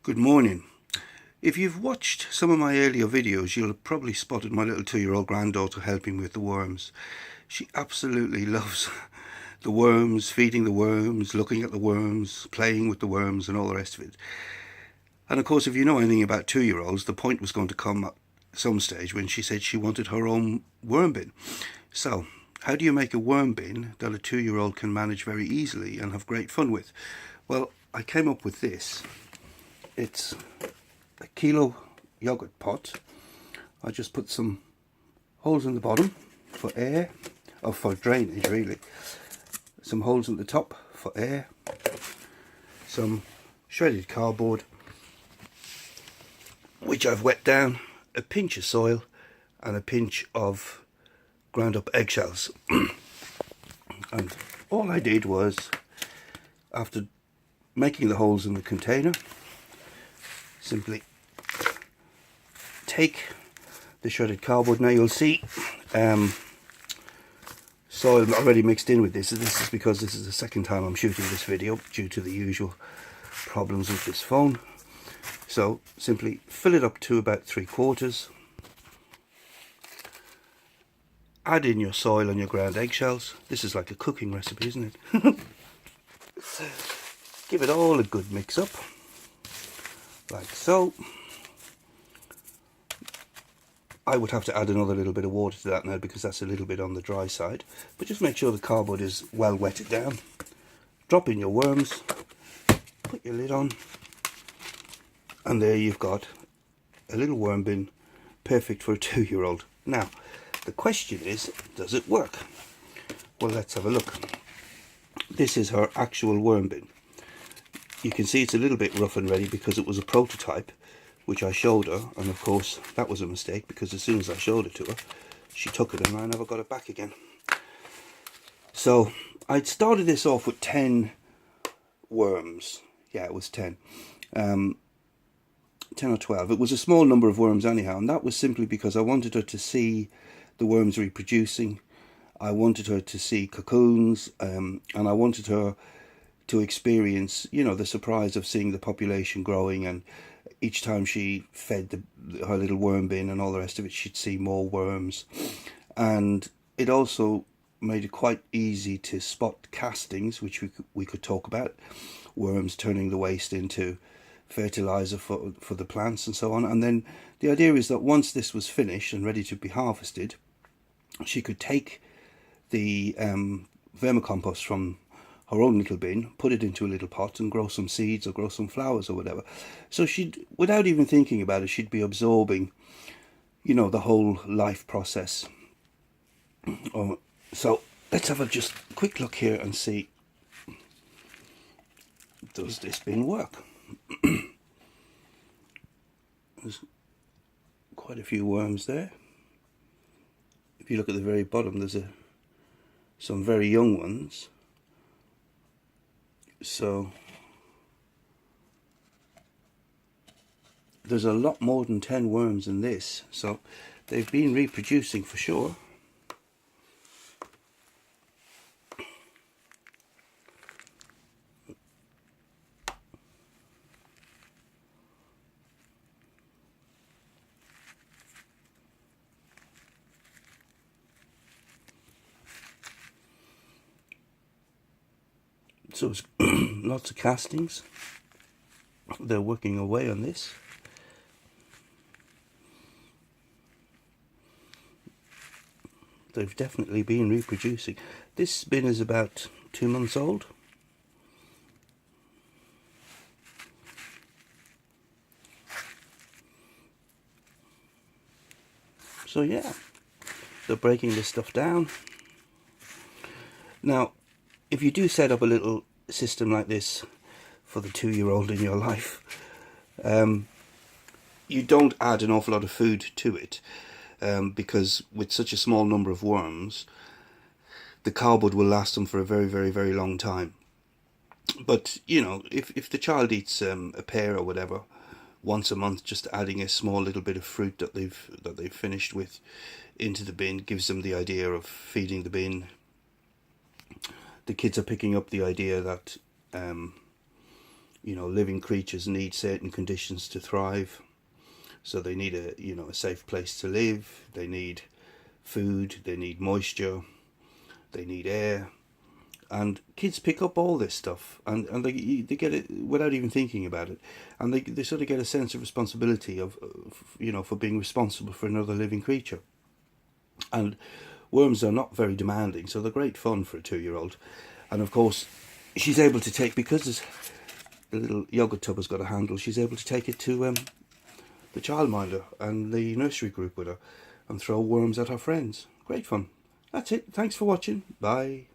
Good morning. If you've watched some of my earlier videos, you'll have probably spotted my little 2-year-old granddaughter helping with the worms. She absolutely loves the worms, feeding the worms, looking at the worms, playing with the worms and all the rest of it. And of course, if you know anything about 2-year-olds, the point was going to come at some stage when she said she wanted her own worm bin. So, how do you make a worm bin that a 2-year-old can manage very easily and have great fun with? Well, I came up with this. It's a kilo yogurt pot. I just put some holes in the bottom for air, or for drainage really. Some holes at the top for air. Some shredded cardboard, which I've wet down, a pinch of soil and a pinch of ground up eggshells. And all I did was, after making the holes in the container, simply take the shredded cardboard. Now you'll see soil already mixed in with this. This is because this is the second time I'm shooting this video due to the usual problems with this phone. So simply fill it up to about 3/4. Add in your soil and your ground eggshells. This is like a cooking recipe, isn't it? Give it all a good mix up, like so. I would have to add another little bit of water to that now because that's a little bit on the dry side, but just make sure the cardboard is well wetted down. Drop in your worms, put your lid on, and there you've got a little worm bin, perfect for a 2-year-old. Now the question is, does it work? Well, let's have a look. This is her actual worm bin. You can see it's a little bit rough and ready because it was a prototype which I showed her, and of course that was a mistake because as soon as I showed it to her, she took it and I never got it back again. So I'd started this off with 10 worms. Yeah, it was 10. 10 or 12. It was a small number of worms anyhow, and that was simply because I wanted her to see the worms reproducing. I wanted her to see cocoons, and I wanted her to experience, you know, the surprise of seeing the population growing, and each time she fed her little worm bin and all the rest of it, she'd see more worms. And it also made it quite easy to spot castings, which we could talk about. Worms turning the waste into fertilizer for the plants and so on. And then the idea is that once this was finished and ready to be harvested, she could take the vermicompost from her own little bin, put it into a little pot and grow some seeds or grow some flowers or whatever. So she'd, without even thinking about it, she'd be absorbing, you know, the whole life process. So let's have a just quick look here and see, does this bin work? There's quite a few worms there. If you look at the very bottom, there's some very young ones. So there's a lot more than 10 worms in this, so they've been reproducing for sure. So it's lots of castings. They're working away on this. They've definitely been reproducing. This bin is about 2 months old. So yeah, they're breaking this stuff down. Now, if you do set up a little system like this for the 2-year-old in your life, you don't add an awful lot of food to it, because with such a small number of worms, the cardboard will last them for a very, very, very long time. But, you know, if the child eats a pear or whatever once a month, just adding a small little bit of fruit that they've finished with into the bin gives them the idea of feeding the bin. The kids are picking up the idea that you know, living creatures need certain conditions to thrive. So they need a, you know, a safe place to live, they need food, they need moisture, they need air. And kids pick up all this stuff, and they get it without even thinking about it, and they sort of get a sense of responsibility of, you know, for being responsible for another living creature. And worms are not very demanding, so they're great fun for a 2-year-old. And of course, she's able to take, because the little yogurt tub has got a handle, she's able to take it to the childminder and the nursery group with her, and throw worms at her friends. Great fun. That's it. Thanks for watching. Bye.